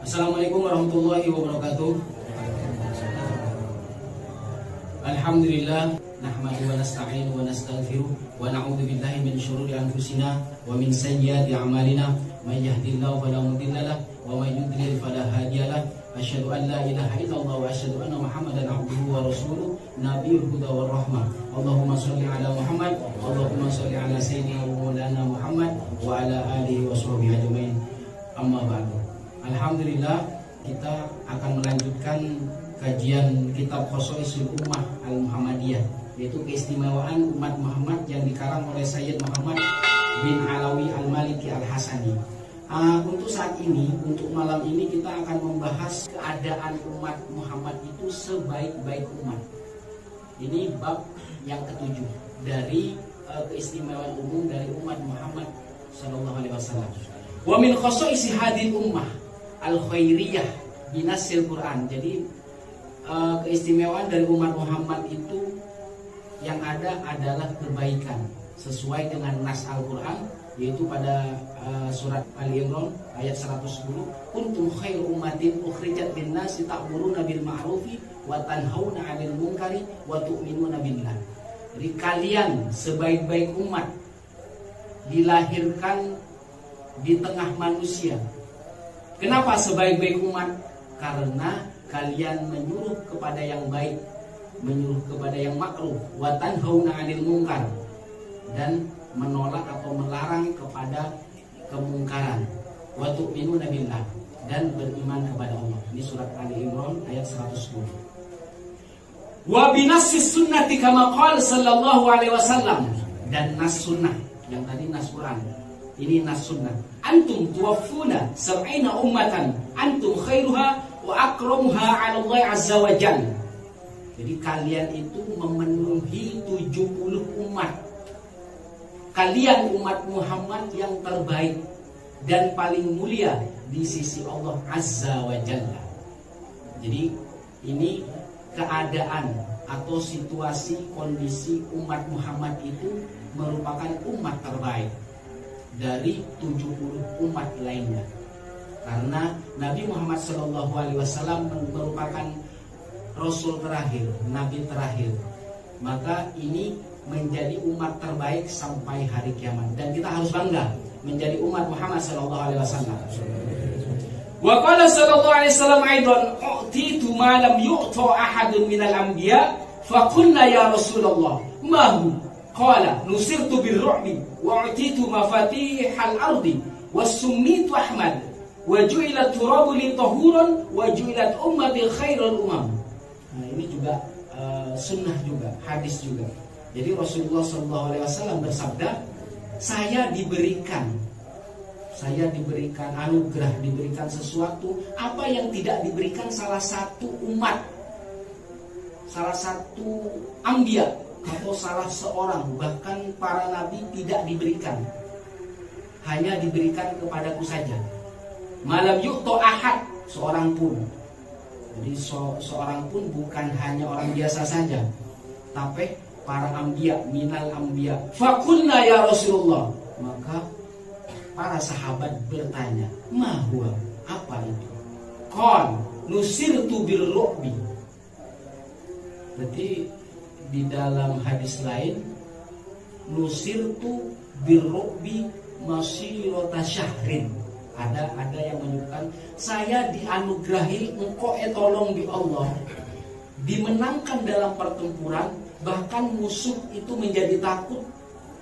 Assalamualaikum warahmatullahi wabarakatuh. Alhamdulillah, nahmadu wa nasta'inu wa nastaghfiruh wa na'udzu billahi min syururi anfusina wa min sayyiati a'malina. May yahdihillahu fala mudilla lahu wa may yudlil fala hadiya lahu. Asyhadu an la ilaha illallah wa asyhadu anna Muhammadan abduhu wa rasuluh, nabiyul huda war rahmah. Allahumma shalli ala Muhammad, Allahumma shalli ala sayyidina wa maulana Muhammad wa ala alihi wa sahbihi ajmain. Amma ba'du. Alhamdulillah, kita akan melanjutkan kajian kitab Khosaisul Ummah Al-Muhammadiyah, yaitu keistimewaan umat Muhammad yang dikarang oleh Sayyid Muhammad bin Alawi Al-Maliki Al-Hasani. Untuk saat ini, untuk malam ini kita akan membahas keadaan umat Muhammad itu sebaik-baik umat. Ini bab yang ketujuh dari keistimewaan umum dari umat Muhammad Sallallahu Alaihi Wasallam. Wa min khosaisi hadil ummah al-khairiyah binasil Quran. Jadi keistimewaan dari umat Muhammad itu yang ada adalah kebaikan sesuai dengan nas Al-Quran, yaitu pada surat Ali Imran ayat 110, kuntum khairu ummatin ukhrijat lin-nasi ta'muruna bil ma'rufi wa tanhauna 'anil munkari wa tu'minuna billah. Jadi kalian sebaik-baik umat, dilahirkan di tengah manusia. Kenapa sebaik-baik umat? Karena kalian menyuruh kepada yang baik, menyuruh kepada yang makruh, wa tanhauna 'anil munkar, dan menolak atau melarang kepada kemungkaran, wa tu'minuna billah, dan beriman kepada Allah. Ini surat Ali Imran ayat 110. Wa binassis sunnati kama qala sallallahu alaihi wasallam, dan nas sunnah, yang tadi nas Quran, ini nas sunnah. Antum tuwaffuna sab'ina ummatan antum khairuha wa akramuha 'ala Allah azza wa jalla. Jadi kalian itu memenuhi 70 umat. Kalian umat Muhammad yang terbaik dan paling mulia di sisi Allah azza wa jalla. Jadi ini keadaan atau situasi kondisi umat Muhammad itu merupakan umat terbaik dari 70 umat lainnya. Karena Nabi Muhammad SAW merupakan Rasul terakhir, Nabi terakhir. Maka ini menjadi umat terbaik sampai hari kiamat, dan kita harus bangga menjadi umat Muhammad SAW. Wa qala sallallahu alaihi wasallam aidan, u'titu ma lam yu'ta ahadun minal anbiya, fa qulna ya Rasulullah ma hu? Qala nusirtu bil-ru'bi wa u'titu mafatihal ardi wa summitu Ahmad wa ju'ilat turabu li tahuran wa ju'ilat ummati khairul umam. Nah, ini juga sunnah juga, hadis juga. Jadi Rasulullah SAW bersabda, saya diberikan anugerah, diberikan sesuatu apa yang tidak diberikan salah satu umat, salah satu anbiya, atau salah seorang, bahkan para nabi tidak diberikan. Hanya diberikan kepadaku saja. Malam yu'to ahad, seorang pun. Jadi seorang pun bukan hanya orang biasa saja, tapi para anbiya, minal anbiya. Fakulna ya Rasulullah. Maka para sahabat bertanya, ma huwa? Apa itu? Qal nusirtu bir-ru'bi. Berarti di dalam hadis lain, nusirtu bir-ru'bi masirata syahrin. Ada yang menyebutkan, saya dianugerahi engkau tolong di Allah, dimenangkan dalam pertempuran, bahkan musuh itu menjadi takut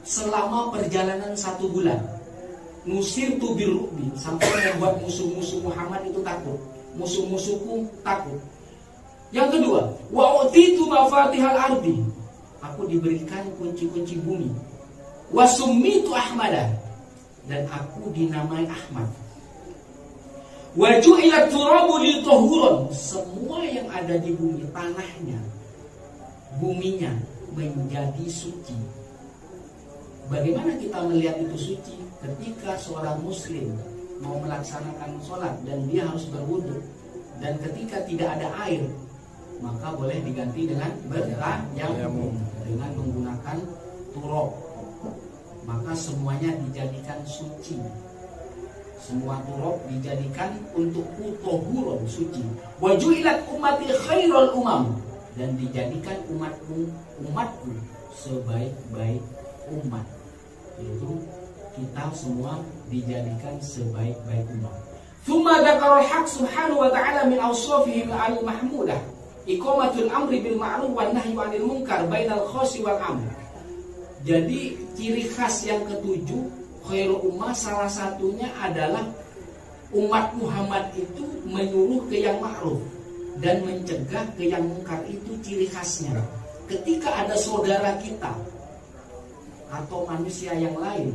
selama perjalanan 1 bulan. Nusirtu bir-ru'bi, sampai membuat musuh-musuh Muhammad itu takut, musuh-musuhku takut. Yang kedua, wa utitu mafatihal ardi, aku diberikan kunci-kunci bumi. Wa summitu Ahmada, dan aku dinamai Ahmad. Wa ju'ilat turabu li tahuran, semua yang ada di bumi, tanahnya, buminya menjadi suci. Bagaimana kita melihat itu suci? Ketika seorang muslim mau melaksanakan sholat dan dia harus berwudu, dan ketika tidak ada air, maka boleh diganti dengan bertayamum, dengan menggunakan turab. Maka semuanya dijadikan suci. Semua turab dijadikan untukku tohuron, suci. Wa ju'ilat ummati khairul umam, dan dijadikan umatku sebaik-baik umat. Yaitu kita semua dijadikan sebaik-baik umat. Tsumma dzakara al-haq subhanahu wa ta'ala min awsafihim al-mahmudah iqamatul amri bil ma'ruf wan nahyi 'anil munkar bainal khassi wal 'am. Jadi ciri khas yang ketujuh khairul ummah salah satunya adalah umat Muhammad itu menyuruh ke yang ma'ruf dan mencegah ke yang munkar. Itu ciri khasnya. Ketika ada saudara kita atau manusia yang lain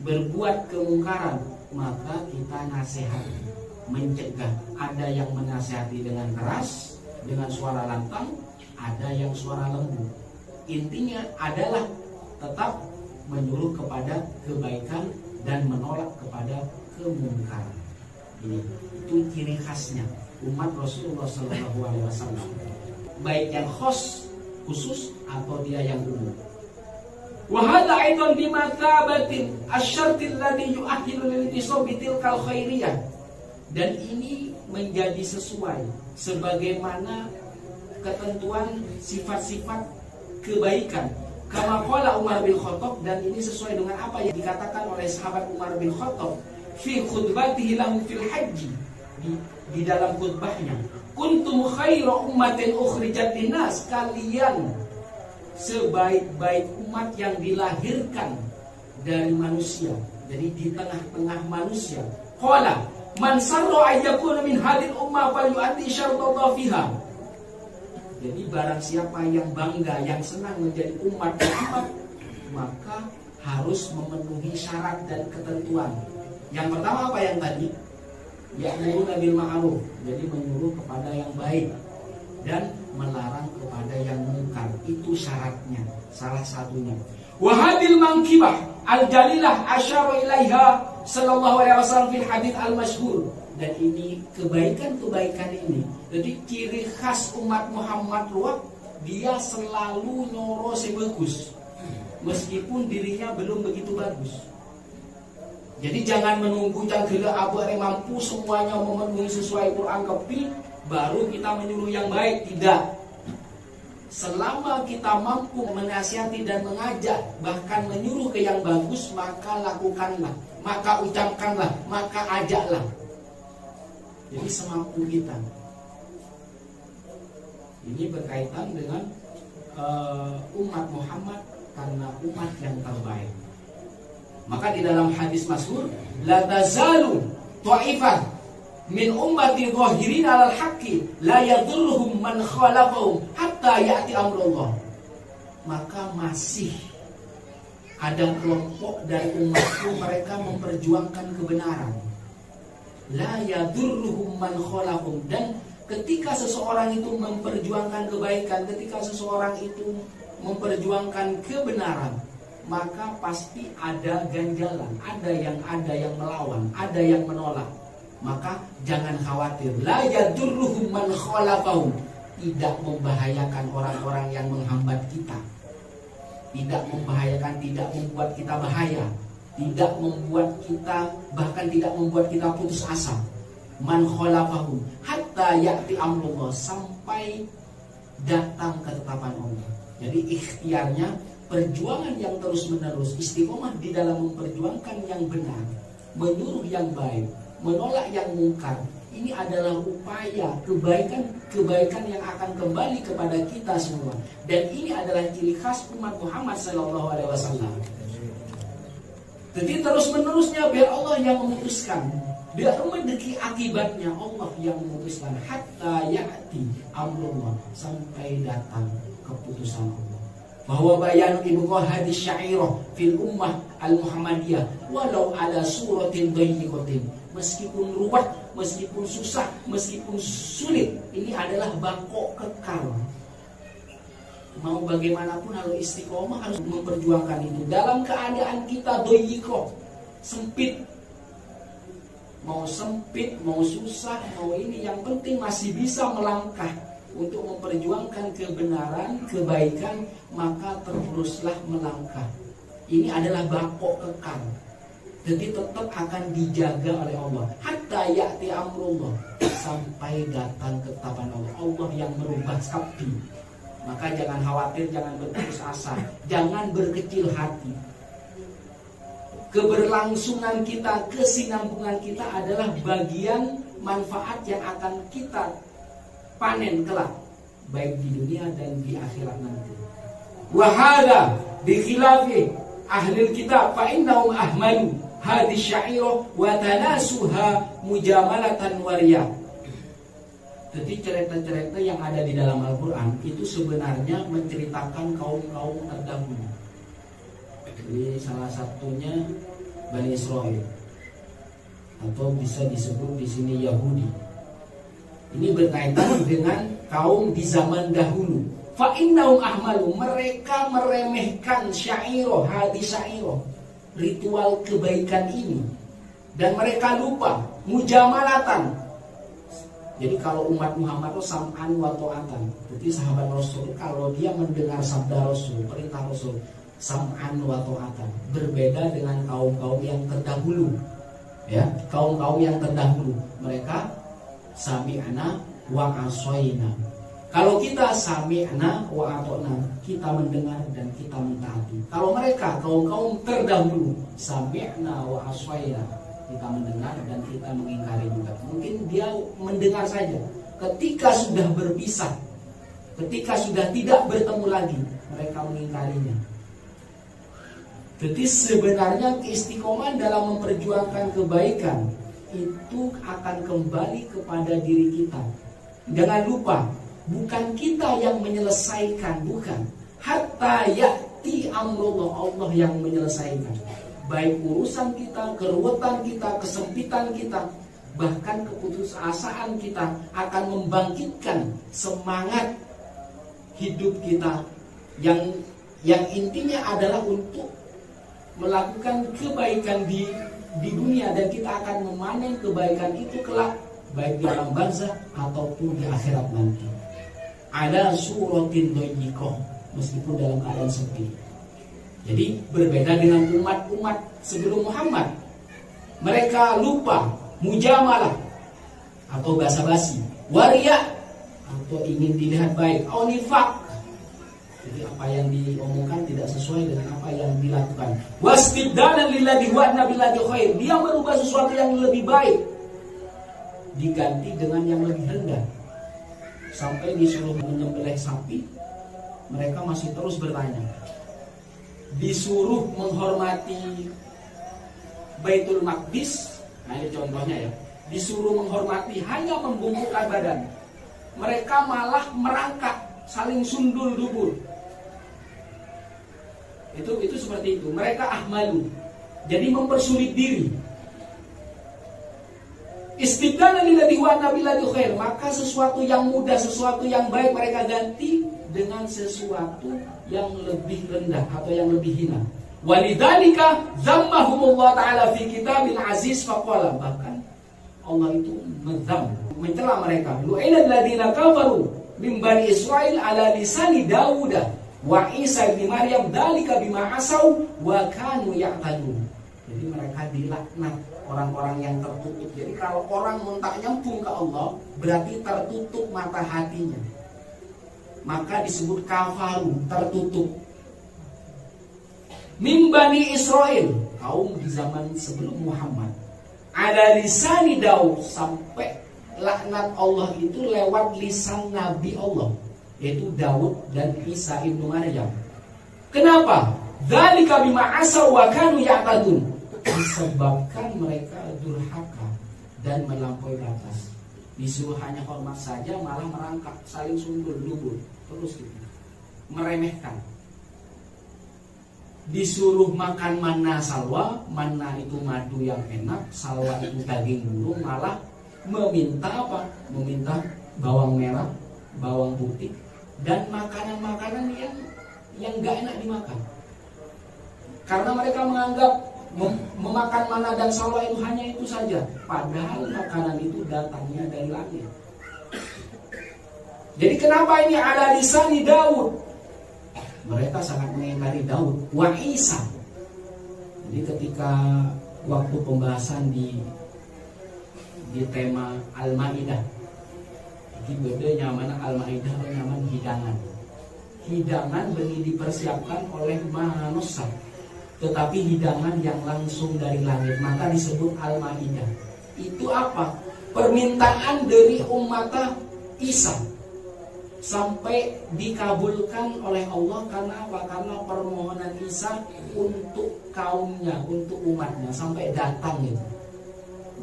berbuat kemungkaran, maka kita nasihati, mencegah. Ada yang menasihati dengan keras, dengan suara lantang, ada yang suara lembut. Intinya adalah tetap menyuruh kepada kebaikan dan menolak kepada kemungkaran. Itu ciri khasnya umat Rasulullah SAW, baik yang khusus atau dia yang umum. Wa hadza aidan bimathabatin asy-syartil ladzi yu'akhilu lil-ittisab bitilkal khairiyah. Dan ini menjadi sesuai sebagaimana ketentuan sifat-sifat kebaikan. Kama qala Umar bin Khattab, dan ini sesuai dengan apa yang dikatakan oleh sahabat Umar bin Khattab fi khutbatihi lahu fil haji, di dalam khutbahnya, kuntum khaira ummatin ukhrijat linnas, kalian sebaik-baik umat yang dilahirkan dari manusia, jadi di tengah-tengah manusia. Qala man sarra ayyakuna min hadil ummah falyu'addi syartallah fiha. Jadi barang siapa yang bangga, yang senang menjadi umat Muhammad, maka harus memenuhi syarat dan ketentuan. Yang pertama apa yang tadi? Ya'muruna bil ma'ruf, jadi menyuruh kepada yang baik dan melarang kepada yang munkar. Itu syaratnya, salah satunya. Wa hadil mankibah al-jalilah asyara ilaiha sallallahu alaihi wasallam fil hadits al-masyhur. Dan ini kebaikan-kebaikan ini, jadi ciri khas umat Muhammad luar, dia selalu nyoro sebagus meskipun dirinya belum begitu bagus. Jadi jangan menunggu cangkila abu yang mampu semuanya memenuhi sesuai Quran kepil baru kita menyuruh yang baik. Tidak. Selama kita mampu menasihati dan mengajak, bahkan menyuruh ke yang bagus, maka lakukanlah, maka ucapkanlah, maka ajaklah. Jadi semampu kita. Ini berkaitan dengan umat Muhammad karena umat yang terbaik. Maka di dalam hadis masyhur, la tazalu ta'ifah min ummati zahirin 'alal haqqi la yadhurruhum man khalafahum hatta ya'ti amrullah. Maka masih ada kelompok dari umatku, mereka memperjuangkan kebenaran. La yadurruhum man khalaqum, dan ketika seseorang itu memperjuangkan kebaikan, ketika seseorang itu memperjuangkan kebenaran, maka pasti ada ganjalan, ada yang melawan, ada yang menolak. Maka jangan khawatir. La yadurruhum man khalaqum, tidak membahayakan orang-orang yang menghambat kita. Tidak membahayakan, tidak membuat kita bahaya. Tidak membuat kita, bahkan tidak membuat kita putus asa. Man khalafahum hatta ya'ti amrullah, sampai datang ketetapan Allah. Jadi ikhtiarnya perjuangan yang terus menerus, istiqomah di dalam memperjuangkan yang benar, menyuruh yang baik, menolak yang mungkar. Ini adalah upaya kebaikan yang akan kembali kepada kita semua. Dan ini adalah ciri khas umat Muhammad SAW. Jadi terus menerusnya biar Allah yang memutuskan, biar mendeki akibatnya Allah yang memutuskan. Hatta ya'ti amrullah, sampai datang keputusan Allah. Bahwa bayan ibqah hadis syairah fil ummah al-Muhammadiyah walau ala suratin dayyiqatin. Meskipun ruwet, meskipun susah, meskipun sulit, ini adalah bako kekal. Mau bagaimanapun harus istiqomah, harus memperjuangkan itu. Dalam keadaan kita doyiko, sempit, mau susah, mau ini, yang penting masih bisa melangkah untuk memperjuangkan kebenaran, kebaikan, maka teruslah melangkah. Ini adalah bako kekal. Jadi tetap akan dijaga oleh Allah. Hatta ya'ti amrullah, sampai datang ketetapan Allah. Allah yang merubah sabdi. Maka jangan khawatir, jangan berputus asa, jangan berkecil hati. Keberlangsungan kita, kesinambungan kita adalah bagian manfaat yang akan kita panen kelak, baik di dunia dan di akhirat nanti. Wahada bi khilafi ahli kitab fa innahum ahmalu hadis syairah wa tanasuha mujamalatan waria. Jadi cerita-cerita yang ada di dalam Al-Quran itu sebenarnya menceritakan kaum-kaum terdahulu. Jadi salah satunya Bani Israel, atau bisa disebut di sini Yahudi. Ini berkaitan dengan kaum di zaman dahulu. Fa innahum ahmalu, mereka meremehkan syairah, hadis syairah, ritual kebaikan ini, dan mereka lupa mujamalatan. Jadi kalau umat Muhammad itu sam'an wa ta'atan. Jadi sahabat Rasul kalau dia mendengar sabda Rasul, perintah Rasul, sam'an wa ta'atan. Berbeda dengan kaum-kaum yang terdahulu. Ya, kaum-kaum yang terdahulu, mereka sami'na wa asoyna. Kalau kita sami'na wa ata'na, kita mendengar dan kita mentaati. Kalau mereka kaum-kaum terdahulu, sami'na wa asoyna, kita mendengar dan kita mengingkari juga. Mungkin dia mendengar saja. Ketika sudah berpisah, ketika sudah tidak bertemu lagi, mereka mengingkarinya. Jadi sebenarnya keistiqomahan dalam memperjuangkan kebaikan itu akan kembali kepada diri kita. Jangan lupa, bukan kita yang menyelesaikan, bukan. Hatta ya'ti amrullah, Allah yang menyelesaikan. Baik urusan kita, keruwetan kita, kesempitan kita, bahkan keputusasaan kita akan membangkitkan semangat hidup kita yang intinya adalah untuk melakukan kebaikan di dunia, dan kita akan memanen kebaikan itu kelak baik di alam barzakh ataupun di akhirat nanti. Ada suratin doyikoh, meskipun dalam keadaan sepi. Jadi berbeda dengan umat-umat sebelum Muhammad. Mereka lupa mujamalah atau basa-basi, waria atau ingin dilihat baik, nifaq. Jadi apa yang diomongkan tidak sesuai dengan apa yang dilakukan. Wastibdalan lillahi wa nabillahi khair. Dia merubah sesuatu yang lebih baik diganti dengan yang lebih rendah. Sampai disuruh menyembelih sapi, mereka masih terus bertanya. Disuruh menghormati Baitul Maqdis, nah ini contohnya ya, disuruh menghormati hanya membungkukkan badan, mereka malah merangkak, saling sundul dubur. Itu seperti itu. Mereka ahmalu, jadi mempersulit diri. Istibdalan lillahi wa nabillahi khair, maka sesuatu yang mudah, sesuatu yang baik mereka ganti dengan sesuatu yang lebih rendah atau yang lebih hina. Walidzalika zammahumullah ta'ala fi kitabil aziz faqala, bahkan Allah itu mencela mereka. Lu'inal ladzina kafaru min bani Israil ala lisani Dawud wa Isa bin Maryam dzalika bima asaw wa kanu ya'tadun. Jadi mereka dilaknat, orang-orang yang tertutup. Jadi kalau orang tak nyambung ke Allah, berarti tertutup mata hatinya. Maka disebut kafaru, tertutup. Min Bani Israel, kaum di zaman sebelum Muhammad. Ada lisani Daud, sampai laknat Allah itu lewat lisan Nabi Allah, yaitu Daud dan Isa ibnu Maryam. Kenapa? Dzalika bima asaw wa kanu ya'tadun. Disebabkan mereka durhaka dan melampaui batas. Disuruh hanya hormat saja malah merangkak, saling sundul dubur, terus gitu, meremehkan. Disuruh makan manna salwa, manna itu madu yang enak, salwa itu daging burung, malah meminta apa? Meminta bawang merah, bawang putih, dan makanan-makanan yang gak enak dimakan. Karena mereka menganggap memakan manna dan salwa itu hanya itu saja, padahal makanan itu datangnya dari langit. Jadi kenapa ini ada lisani Daud? Mereka sangat mengingkari Daud wa Isa. Jadi ketika waktu pembahasan di tema Al-Maidah. Jadi bedanya mana Al-Maidah dan nyaman hidangan. Hidangan beli dipersiapkan oleh manusia, tetapi hidangan yang langsung dari langit maka disebut Al-Maidah. Itu apa? Permintaan dari umat Isa sampai dikabulkan oleh Allah. Karena apa? Karena permohonan Isa untuk kaumnya, untuk umatnya sampai datang itu.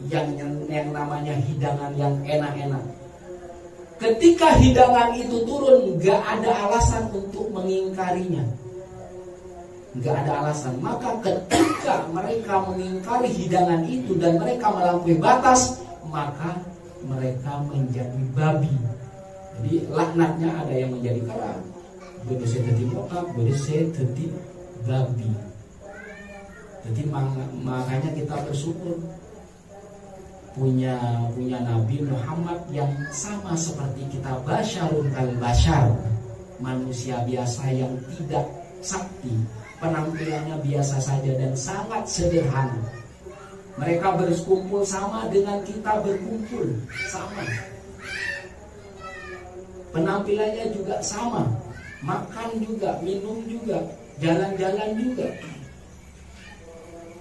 Yang namanya hidangan yang enak-enak. Ketika hidangan itu turun, gak ada alasan untuk mengingkarinya. Gak ada alasan. Maka ketika mereka mengingkari hidangan itu dan mereka melampaui batas, maka mereka menjadi babi. Jadi laknatnya ada yang menjadi kera, beda jadi mokap, beda jadi babi. Jadi makanya kita bersyukur punya Nabi Muhammad yang sama seperti kita, basyarun kal basyar, manusia biasa yang tidak sakti, penampilannya biasa saja dan sangat sederhana. Mereka berkumpul sama dengan kita berkumpul sama, penampilannya juga sama, makan juga, minum juga, jalan-jalan juga,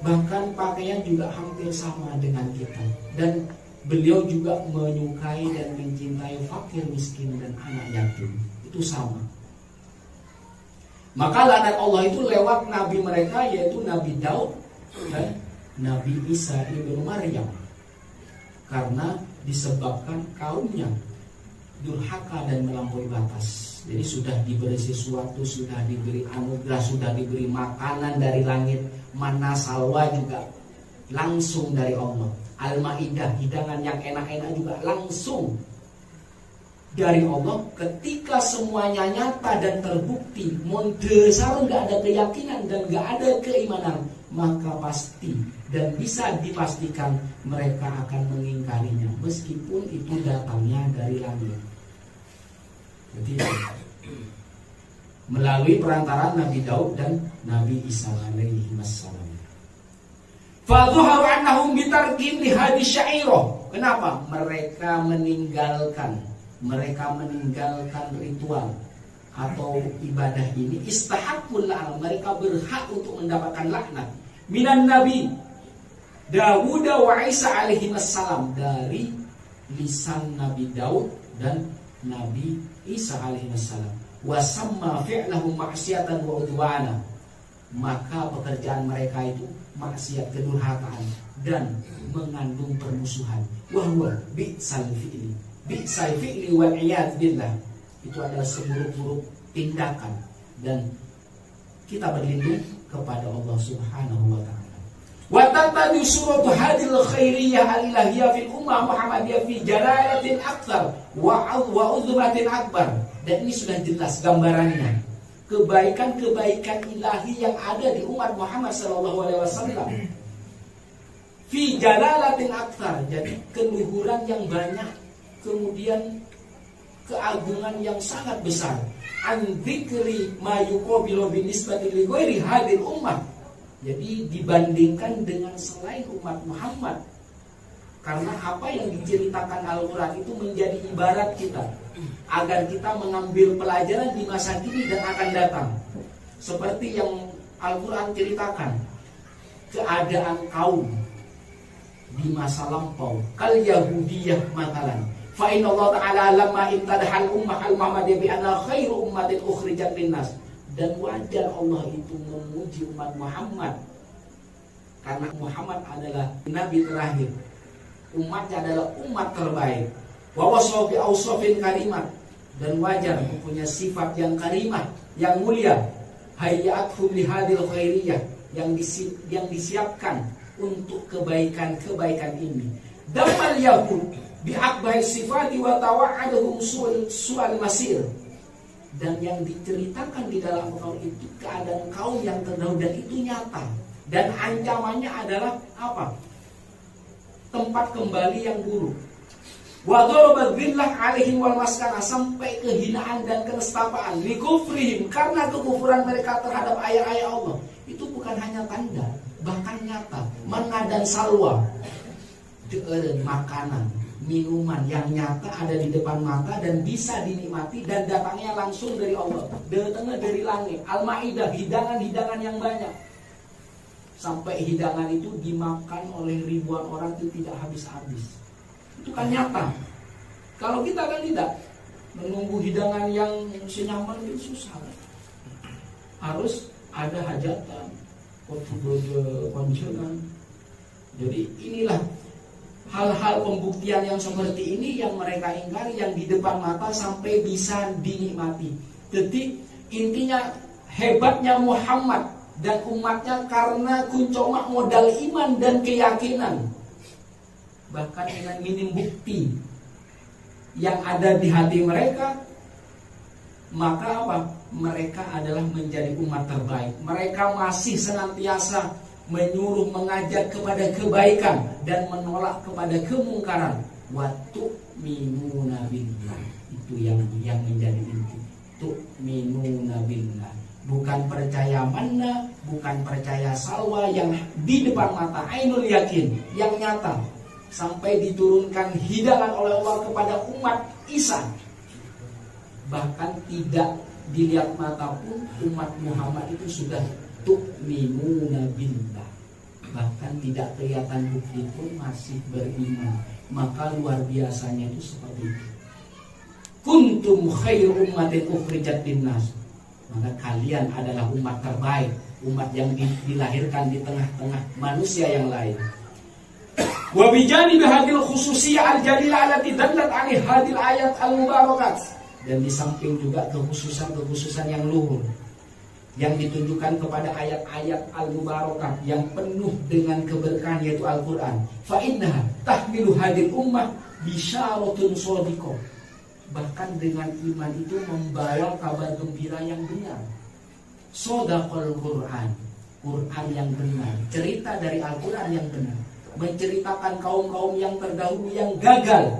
bahkan pakaian juga hampir sama dengan kita. Dan beliau juga menyukai dan mencintai fakir, miskin, dan anak yatim. Itu sama. Maka laknat Allah itu lewat nabi mereka, yaitu Nabi Daud dan Nabi Isa ibnu Maryam, karena disebabkan kaumnya durhaka dan melampaui batas. Jadi sudah diberi sesuatu, sudah diberi anugerah, sudah diberi makanan dari langit, mana salwa juga langsung dari Allah. Al-Maidah, hidangan yang enak-enak juga langsung dari Allah. Ketika semuanya nyata dan terbukti, monde sarung gak ada keyakinan dan gak ada keimanan, maka pasti dan bisa dipastikan mereka akan mengingkarinya, meskipun itu datangnya dari langit. Jadi melalui perantaraan Nabi Daud dan Nabi Isa alaihi wassalam. Fadhuharu annahum bitarkin lihadi syairah. Kenapa? Mereka meninggalkan ritual atau ibadah ini. Istahaqul la'nah, mereka berhak untuk mendapatkan laknat. Minan Nabi Dawud wa Isa alaihi wassalam, dari lisan Nabi Daud dan Nabi Isa alaihi wassalam. Wa samma fi'lahu ma'siyatan wa udwana, maka pekerjaan mereka itu maksiat, kedurhakaan dan mengandung permusuhan. Wa huwa bi'sal fi'li wal iyad billah, itu adalah seburuk-buruk tindakan, dan kita berlindung kepada Allah Subhanahu wa taala. Wa tatadu suratu hadil khairiyah al-ilahiyah fil ummah Muhammadiyah fi jalalatin akthar wa uzmatin akbar. Dan ini sudah jelas gambarannya, kebaikan-kebaikan ilahi yang ada di umat Muhammad sallallahu alaihi wasallam. Fi jalalatin akthar, jadi keluhuran yang banyak, kemudian keagungan yang sangat besar. An dzikri ma yuqabilu bi nisbati li ghairi hadil ummah, jadi dibandingkan dengan selain umat Muhammad. Karena apa yang diceritakan Al-Quran itu menjadi ibarat kita, agar kita mengambil pelajaran di masa kini dan akan datang. Seperti yang Al-Quran ceritakan keadaan kaum di masa lampau, kal Yahudiyah matalan. Fa inna Allah Ta'ala lamma imtadahal ummah al-Muhammadiyah bi anna khairu ummatin ukhrijat linnas. Dan wajar Allah itu memuji umat Muhammad, karena Muhammad adalah nabi terakhir, umatnya adalah umat terbaik. Wa wasaw bi awsafin karimat, dan wajar mempunyai sifat yang karimah, yang mulia. Hayyatuhum li hadil khairiyah, yang disiapkan untuk kebaikan-kebaikan ini. Damal yahud bi akbahi sifati wa tawa'aduhum su'al masir. Dan yang diceritakan di dalam Al-Quran itu keadaan kaum yang terdahulu, dan itu nyata. Dan ancamannya adalah apa? Tempat kembali yang buruk. Wa dharaba dzillah alaihim wal maskana, sampai kehinaan dan kenestapaan. Likufrihim, karena kekufuran mereka terhadap ayat-ayat Allah. Itu bukan hanya tanda, bahkan kan nyata. Manna dan salwa, makanan, minuman yang nyata ada di depan mata dan bisa dinikmati dan datangnya langsung dari Allah, datangnya dari langit. Al-Maidah, hidangan-hidangan yang banyak, sampai hidangan itu dimakan oleh ribuan orang itu tidak habis-habis. Itu kan nyata. Kalau kita kan tidak, menunggu hidangan yang senyaman itu susah. Harus ada hajatan, konjenan. Jadi inilah hal-hal pembuktian yang seperti ini yang mereka ingkari, yang di depan mata sampai bisa dinikmati. Jadi intinya hebatnya Muhammad dan umatnya karena kuncomak modal iman dan keyakinan. Bahkan dengan minim bukti yang ada di hati mereka, maka apa? Mereka adalah menjadi umat terbaik. Mereka masih senantiasa menyuruh, mengajak kepada kebaikan dan menolak kepada kemungkaran. Wa tu'minuna billah. Itu yang menjadi inti. Tu'minuna billah. Bukan percaya manna, bukan percaya salwa yang di depan mata, ainul yakin, yang nyata. Sampai diturunkan hidangan oleh Allah kepada umat Isa. Bahkan tidak dilihat mata pun umat Muhammad itu sudah tu'minuna billah. Bahkan tidak kelihatan bukti pun masih beriman. Maka luar biasanya itu seperti itu. Kuntum khairu ummatin ukhrijat linnas. Maka kalian adalah umat terbaik, umat yang dilahirkan di tengah-tengah manusia yang lain. Wa bijani bihadil khususiyah al-jalilah allati dallat 'ala hadil ayat al-mubarakat. Dan di samping juga kekhususan yang luhur yang ditunjukkan kepada ayat-ayat al-mubarakah yang penuh dengan keberkahan, yaitu Al-Qur'an. Fa innaha tahmilu hadil ummah bisyaratun shadiqah. Bahkan dengan iman itu membawa kabar gembira yang benar. Shadaqal Qur'an, Quran yang benar, cerita dari Al-Qur'an yang benar, menceritakan kaum-kaum yang terdahulu yang gagal,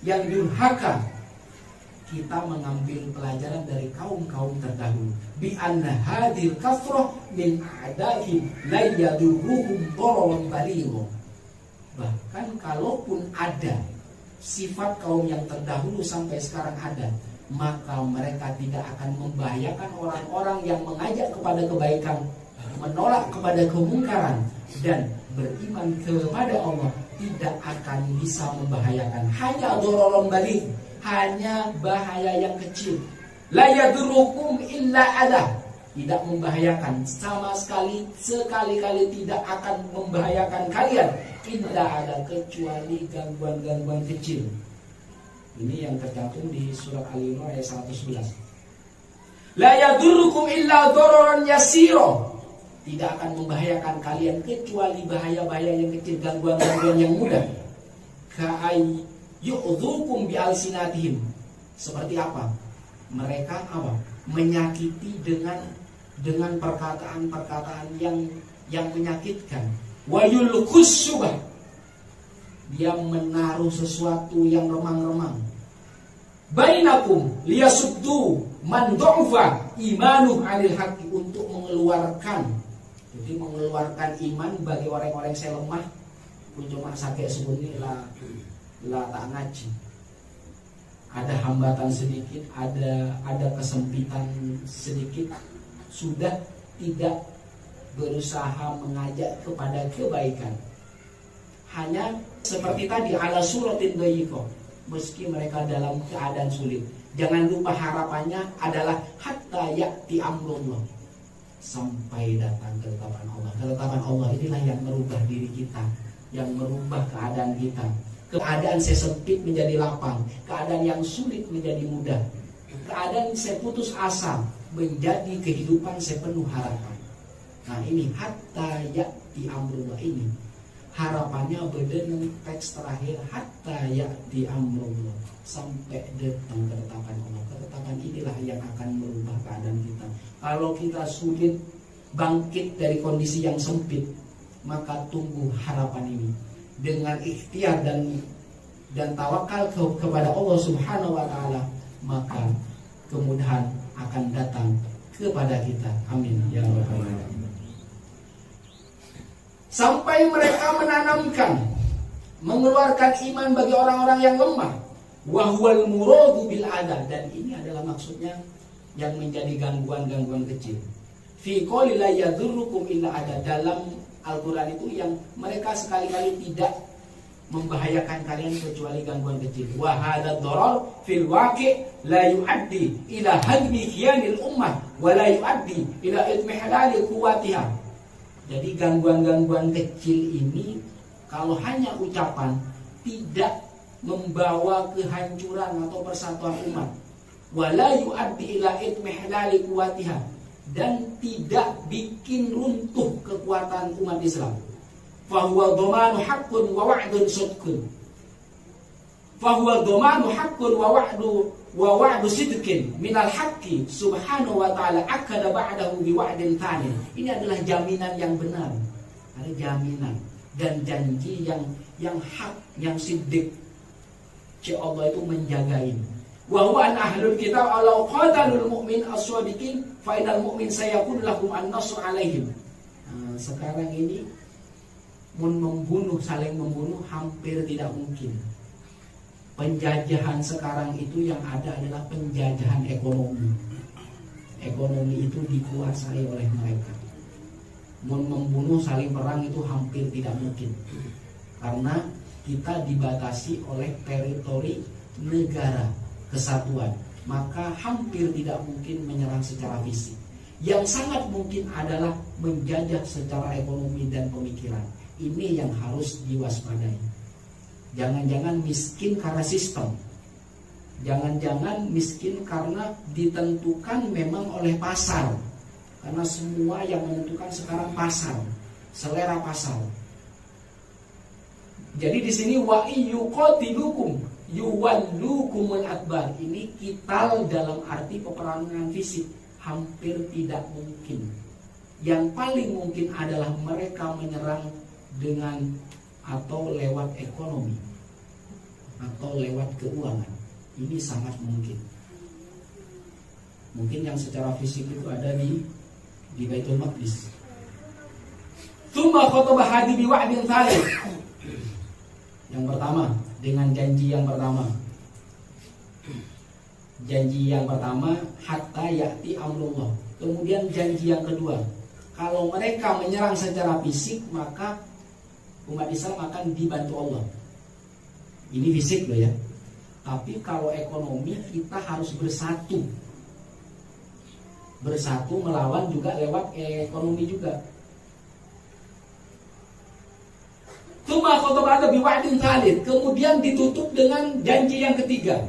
yang durhaka. Kita mengambil pelajaran dari kaum-kaum terdahulu. Bi anna hadil kafrah min a'dahim la yadurruhum dararan baligha. Bahkan kalaupun ada sifat kaum yang terdahulu sampai sekarang ada, maka mereka tidak akan membahayakan orang-orang yang mengajak kepada kebaikan, menolak kepada kemungkaran, dan beriman kepada Allah. Tidak akan bisa membahayakan. Hanya dararan baligh, hanya bahaya yang kecil. La yadurukum illa ada, tidak membahayakan sama sekali, sekali-kali tidak akan membahayakan kalian. Illa ada, kecuali gangguan-gangguan kecil. Ini yang tercantum di surat Al-Imran ayat 111. La yadurukum illa dararan yasira, tidak akan membahayakan kalian kecuali bahaya-bahaya yang kecil, gangguan-gangguan yang mudah. Ka'ay yu'dhukum bi'alsinatihim. Seperti apa? Mereka apa? Menyakiti dengan perkataan-perkataan yang menyakitkan. Wa yulqus syubah, dia menaruh sesuatu yang remang-remang. Bainakum liyasuddu man du'fa imanuh 'anil haqqi, untuk mengeluarkan, jadi mengeluarkan iman bagi orang-orang yang lemah. Cuma sakit sebunyi lah tak ngaji. Ada hambatan sedikit, ada kesempitan sedikit, sudah tidak berusaha mengajak kepada kebaikan. Hanya seperti tadi ala suratin dhayiqah, meski mereka dalam keadaan sulit. Jangan lupa harapannya adalah hatta ya'ti amrullah, sampai datang ketetapan Allah. Ketetapan Allah inilah yang merubah diri kita, yang merubah keadaan kita. Keadaan saya sempit menjadi lapang, keadaan yang sulit menjadi mudah, keadaan saya putus asa menjadi kehidupan saya penuh harapan. Nah ini hatta ya'ti amrullah, ini harapannya beda dengan teks terakhir hatta ya'ti amrullah, sampai datang ketetapan Allah. Ketetapan inilah yang akan merubah keadaan kita. Kalau kita sulit bangkit dari kondisi yang sempit, maka tunggu harapan ini. Dengan ikhtiar dan tawakal kepada Allah Subhanahu wa taala, maka kemudahan akan datang kepada kita. Amin ya rabbal alamin. sampai mereka menanamkan, mengeluarkan iman bagi orang-orang yang lemah. Wa huwal muradu bil adad, dan ini adalah maksudnya yang menjadi gangguan-gangguan kecil. Fi qouli la yadurrukum illa adad, dalam Al-Quran itu yang mereka sekali-kali tidak membahayakan kalian kecuali gangguan kecil. Wa hadad darar fil waqi' la yuaddi ila hadmi khiyanil ummah wa la yuaddi ila itmihlali quwwatiha. Jadi gangguan-gangguan kecil ini kalau hanya ucapan tidak membawa kehancuran atau persatuan umat. Wa la yuaddi ila itmihlali quwwatiha, dan tidak bikin runtuh kekuatan umat Islam. Fahuwa dhamanu haqqun wa wa'dun sidqun. Fahuwa dhamanu haqqun wa wa'du sidqin minal haqqi subhanahu wa ta'ala akada ba'dahu bi wa'din thani. Ini adalah jaminan yang benar. Ada jaminan dan janji yang hak, yang siddiq. Allah itu menjaga ini. Wa huwa an ahlul kitab alau qatalul mu'min as-shadiqin fa inal mu'min sayakun lahum an-nasr alaihim. Sekarang ini saling membunuh hampir tidak mungkin. Penjajahan sekarang itu yang ada adalah penjajahan ekonomi. Ekonomi itu dikuasai oleh mereka. Membunuh saling perang itu hampir tidak mungkin, karena kita dibatasi oleh teritori negara kesatuan, maka hampir tidak mungkin menyerang secara fisik. Yang sangat mungkin adalah menjajah secara ekonomi dan pemikiran. Ini yang harus diwaspadai. Jangan-jangan miskin karena sistem. Jangan-jangan miskin karena ditentukan memang oleh pasar. Karena semua yang menentukan sekarang pasar, selera pasar. Jadi di sini wa yuqatilukum yuwallukumul adbar. Ini qital dalam arti peperangan fisik hampir tidak mungkin. Yang paling mungkin adalah mereka menyerang dengan atau lewat ekonomi atau lewat keuangan. Ini sangat mungkin. Mungkin yang secara fisik itu ada di Baitul Maqdis. Tsumma khataba hadi bi wa'din thalith. Yang pertama, dengan janji yang pertama. Janji yang pertama, hatta ya'ti amrullah. Kemudian janji yang kedua, kalau mereka menyerang secara fisik, maka umat Islam akan dibantu Allah. Ini fisik loh ya. Tapi kalau ekonomi, kita harus bersatu. Bersatu melawan juga lewat ekonomi juga. Tsumma khataba bi wa'din thalith. Kemudian ditutup dengan janji yang ketiga.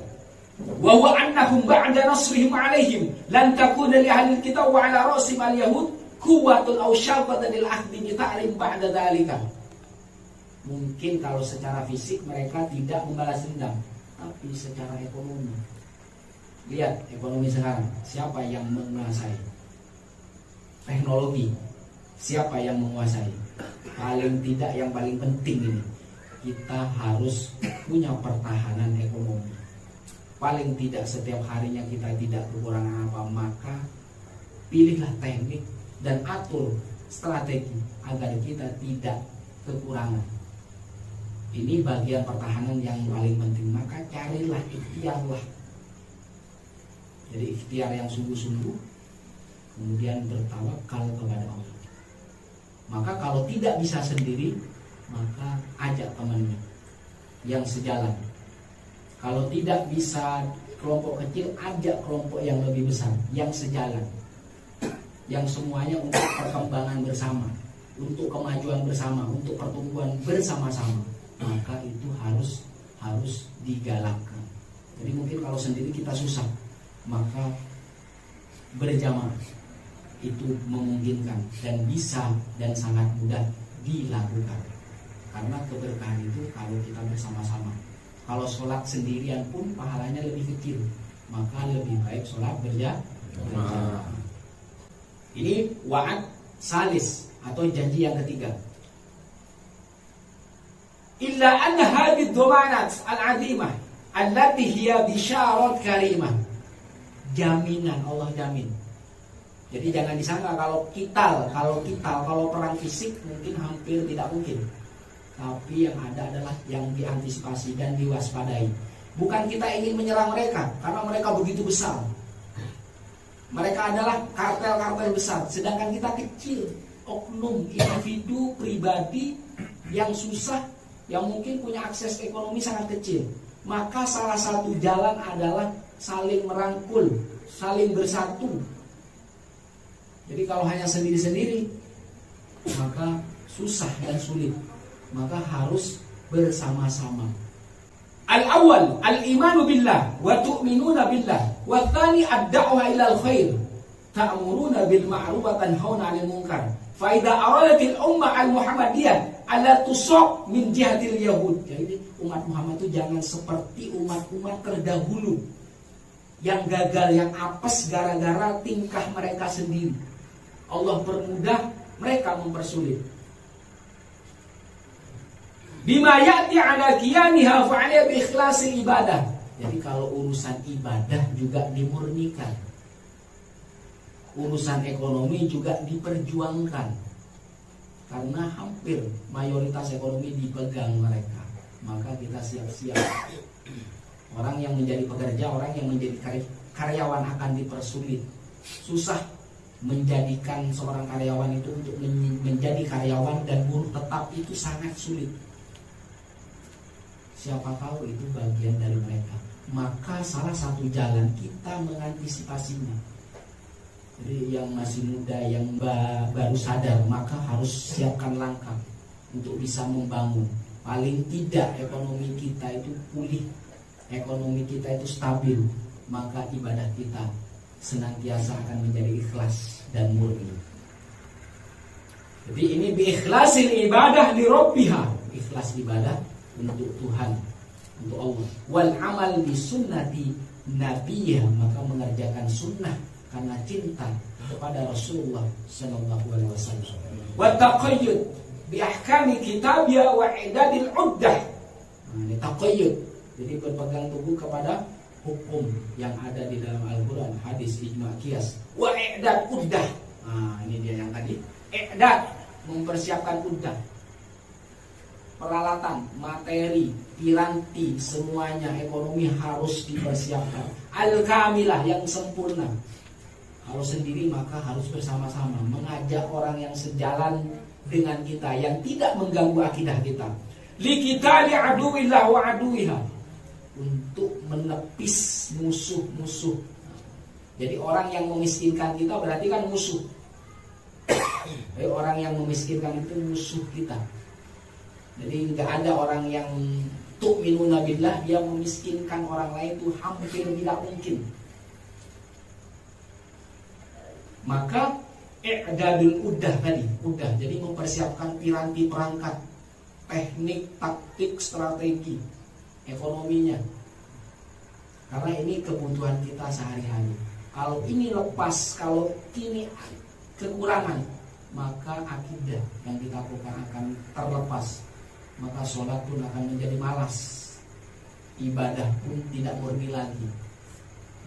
Wa huwa annahum ba'da nasrihim 'alaihim lan takuna li ahli kitab wa 'ala ra'sim al-yahud quwwatun aw syafatan lil ahdi bi ta'lim ba'da dzalika. Mungkin kalau secara fisik mereka tidak membalas dendam, tapi secara ekonomi. Lihat ekonomi sekarang, siapa yang menguasai? Teknologi, siapa yang menguasai? Paling tidak yang paling penting ini, kita harus punya pertahanan ekonomi. Paling tidak setiap harinya kita tidak kekurangan apa, maka pilihlah teknik dan atur strategi agar kita tidak kekurangan. Ini bagian pertahanan yang paling penting. Maka carilah ikhtiarlah. Jadi ikhtiar yang sungguh-sungguh, kemudian bertawakal kepada Allah. Maka kalau tidak bisa sendiri, maka ajak temannya yang sejalan. Kalau tidak bisa kelompok kecil, ajak kelompok yang lebih besar, yang sejalan, yang semuanya untuk perkembangan bersama, untuk kemajuan bersama, untuk pertumbuhan bersama-sama. Maka itu harus digalakkan. Jadi mungkin kalau sendiri kita susah, maka berjamaah itu memungkinkan dan bisa dan sangat mudah dilakukan. Karena keberkahan itu kalau kita bersama-sama. Kalau sholat sendirian pun pahalanya lebih kecil, maka lebih baik sholat berjamaah. Ini wa'ad salis atau janji yang ketiga. Illa anna hadhihi dhamanat al-'azimah allati hiya bisyarat karimah. Jaminan, Allah jamin. Jadi jangan disangka kalau perang fisik mungkin hampir tidak mungkin. Tapi yang ada adalah yang diantisipasi dan diwaspadai. Bukan kita ingin menyerang mereka, karena mereka begitu besar. Mereka adalah kartel-kartel besar, sedangkan kita kecil, oknum, individu, pribadi yang susah, yang mungkin punya akses ekonomi sangat kecil. Maka salah satu jalan adalah saling merangkul, saling bersatu. Jadi kalau hanya sendiri-sendiri, maka susah dan sulit. Maka harus bersama-sama. Al-awwal al-imanu billah wa tu'minuna billah, wa tsani ad-da'wa ila al-khair, ta'muruna bil ma'ruf wa tanhauna 'anil munkar. Fa idza aradatil ummah al-muhammadiyah ala tusaq min jihatil yahud. Jadi umat Muhammad itu jangan seperti umat-umat terdahulu yang gagal, yang apes gara-gara tingkah mereka sendiri. Allah permudah, mereka mempersulit. Bima ya'ti ala qiyamiha fa'ala bi ikhlasil ibadah. Jadi kalau urusan ibadah juga dimurnikan. Urusan ekonomi juga diperjuangkan. Karena hampir mayoritas ekonomi dipegang mereka. Maka kita siap-siap. Orang yang menjadi pekerja, orang yang menjadi karyawan akan dipersulit. Susah menjadikan seorang karyawan itu untuk menjadi karyawan dan buruh tetap itu sangat sulit. Siapa tahu itu bagian dari mereka. Maka salah satu jalan kita mengantisipasinya. Jadi yang masih muda, yang baru sadar, maka harus siapkan langkah untuk bisa membangun. Paling tidak ekonomi kita itu pulih, ekonomi kita itu stabil, maka ibadah kita senantiasa akan menjadi ikhlas dan murni. Jadi ini bi ikhlasil ibadah li rabbiha, ikhlas ibadah untuk Tuhan, untuk Allah. Wal amal bi sunnati nabiyya, maka mengerjakan sunnah karena cinta kepada Rasulullah sallallahu alaihi wasallam. Wa taqayyud bi ahkami kitabiyya wa idadil uddah. Ini taqayyud, jadi berpegang teguh kepada hukum yang ada di dalam Al-Qur'an, hadis, ijma, qiyas. Wa i'dad uddah. Nah, ini dia yang tadi. I'dad, mempersiapkan uddah. Peralatan, materi, piranti, semuanya ekonomi harus dipersiapkan. Al-kamilah, yang sempurna. Kalau sendiri maka harus bersama-sama mengajak orang yang sejalan dengan kita, yang tidak mengganggu akidah kita. Liqitali aduwillah wa aduwiha, untuk menepis musuh-musuh. Jadi orang yang memiskinkan kita berarti kan musuh. Jadi orang yang memiskinkan itu musuh kita. Jadi nggak ada orang yang tu'minuna billah dia memiskinkan orang lain, itu hampir tidak mungkin. Maka i'dadul uddah tadi, udah. Jadi mempersiapkan piranti perangkat, teknik, taktik, strategi, ekonominya. Karena ini kebutuhan kita sehari-hari. Kalau ini lepas, kalau ini kekurangan, maka akidah yang kita lakukan akan terlepas. Maka sholat pun akan menjadi malas, ibadah pun tidak murni lagi.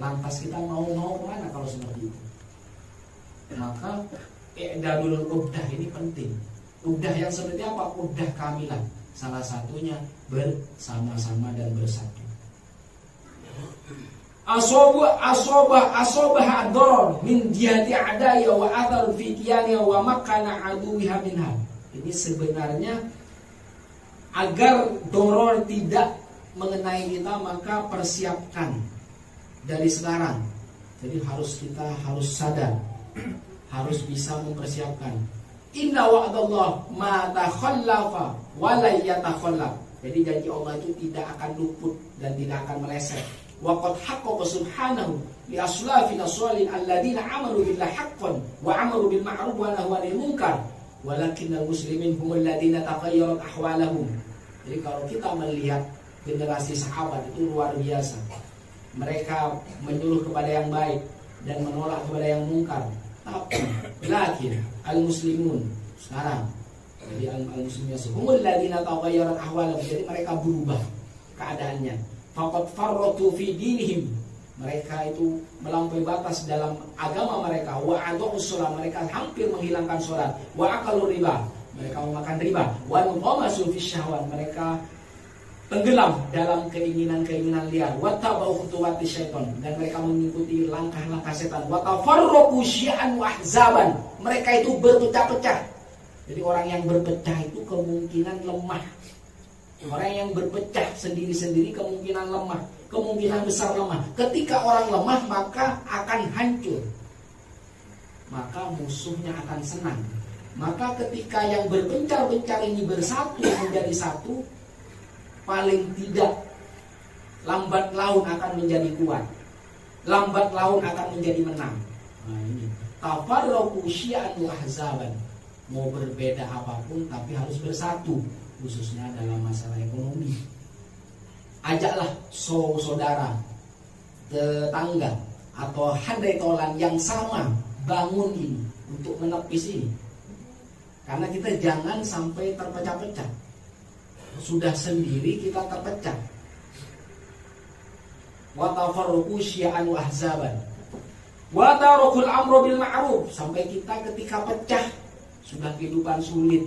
Lantas kita mau kemana kalau seperti itu? Maka i'dadul uddah ini penting. Uddah yang seperti apa? Uddah kamilah. Salah satunya bersama-sama dan bersatu. Asobah ad-darar min jihati adaya wa athar fi qiyaniha wa makana aduwiha minha. Ini sebenarnya agar doror tidak mengenai kita, maka persiapkan dari sekarang. Jadi kita harus sadar, harus bisa mempersiapkan. Inna wa'dallah ma takhallafa wa la yatakhallaf. Jadi janji Allah itu tidak akan luput dan tidak akan meleset. Wa qad haqqaqa subhanahu li aslafina shalin alladziina amanu billahi haqqan wa amaru bil ma'ruf wa nahaw 'anil munkar. Walakinnal muslimin humul ladzina taghayyarat ahwalahum. Jadi kalau kita melihat generasi sahabat itu luar biasa. Mereka menyuruh kepada yang baik dan menolak kepada yang mungkar. Tapi lakin al-muslimun sekarang, jadi al-muslimin humul ladzina taghayyarat ahwalahum, jadi mereka berubah keadaannya. Faqad farratu fi dinihim, Mereka itu melampaui batas dalam agama mereka. Wa adza'us shalah, mereka hampir menghilangkan sholat. Wa akalu riba, mereka memakan riba. Wa nuqamasu fi syahwan, mereka tenggelam dalam keinginan-keinginan liar. Wa tabau khutuwati syaitan, dan mereka mengikuti langkah-langkah setan. Wa tafarraqu syi'an wa ahzaban, mereka itu berpecah-pecah. Jadi orang yang berpecah itu kemungkinan lemah. Orang yang berpecah sendiri-sendiri kemungkinan lemah, kemungkinan besar lemah. Ketika orang lemah maka akan hancur, maka musuhnya akan senang. Maka ketika yang berpencar-pencar ini bersatu menjadi satu, paling tidak lambat laun akan menjadi kuat, lambat laun akan menjadi menang. Nah ini tafarraqu syi'an wa ahzaban, mau berbeda apapun tapi harus bersatu, khususnya dalam masalah ekonomi. Ajaklah saudara, tetangga atau handai tolan yang sama bangun ini untuk menepis ini. Karena kita jangan sampai terpecah-pecah. Sudah sendiri kita terpecah. Wa tafarraqu syi'an wa ahzaban. Wa tarakul amru bil ma'ruf, sampai kita ketika pecah sudah kehidupan sulit,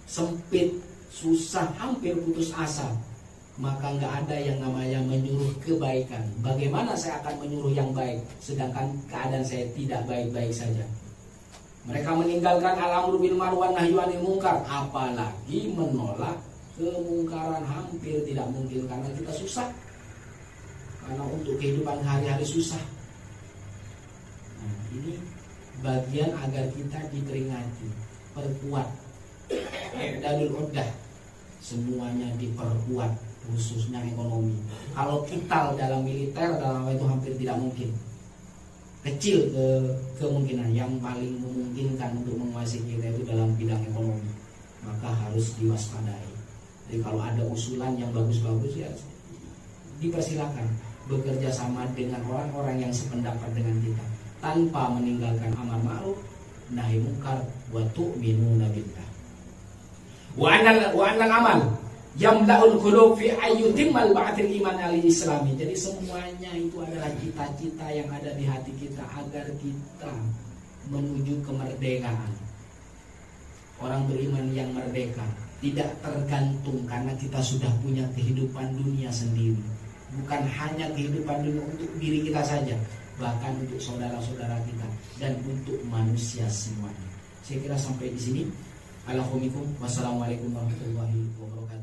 sempit, susah, hampir putus asa, maka nggak ada yang namanya menyuruh kebaikan. Bagaimana saya akan menyuruh yang baik sedangkan keadaan saya tidak baik-baik saja? Mereka meninggalkan al-amru bil ma'ruf wan nahyu 'anil munkar, apalagi menolak kemungkaran hampir tidak mungkin karena kita susah. Karena untuk kehidupan hari-hari susah. Nah, ini bagian agar kita diperingati, perkuat. Dalil uddah, semuanya diperkuat, khususnya ekonomi. Kalau kita dalam militer, dalam itu hampir tidak mungkin. Kecil kemungkinan. Yang paling memungkinkan untuk menguasai kita itu dalam bidang ekonomi, maka harus diwaspadai. Jadi kalau ada usulan yang bagus-bagus ya dipersilakan bekerja sama dengan orang-orang yang sependapat dengan kita, tanpa meninggalkan amar ma'ruf nahi munkar wa tu'minuna billah. Wa anal amal yamla'ul qulub fi ayyutimmal ba'atil iman al-islami. Jadi semuanya itu adalah cita-cita yang ada di hati kita agar kita menuju kemerdekaan. Orang beriman yang merdeka tidak tergantung karena kita sudah punya kehidupan dunia sendiri. Bukan hanya kehidupan dunia untuk diri kita saja, bahkan untuk saudara-saudara kita dan untuk manusia semuanya. Saya kira sampai di sini. Wassalamualaikum warahmatullahi wabarakatuh.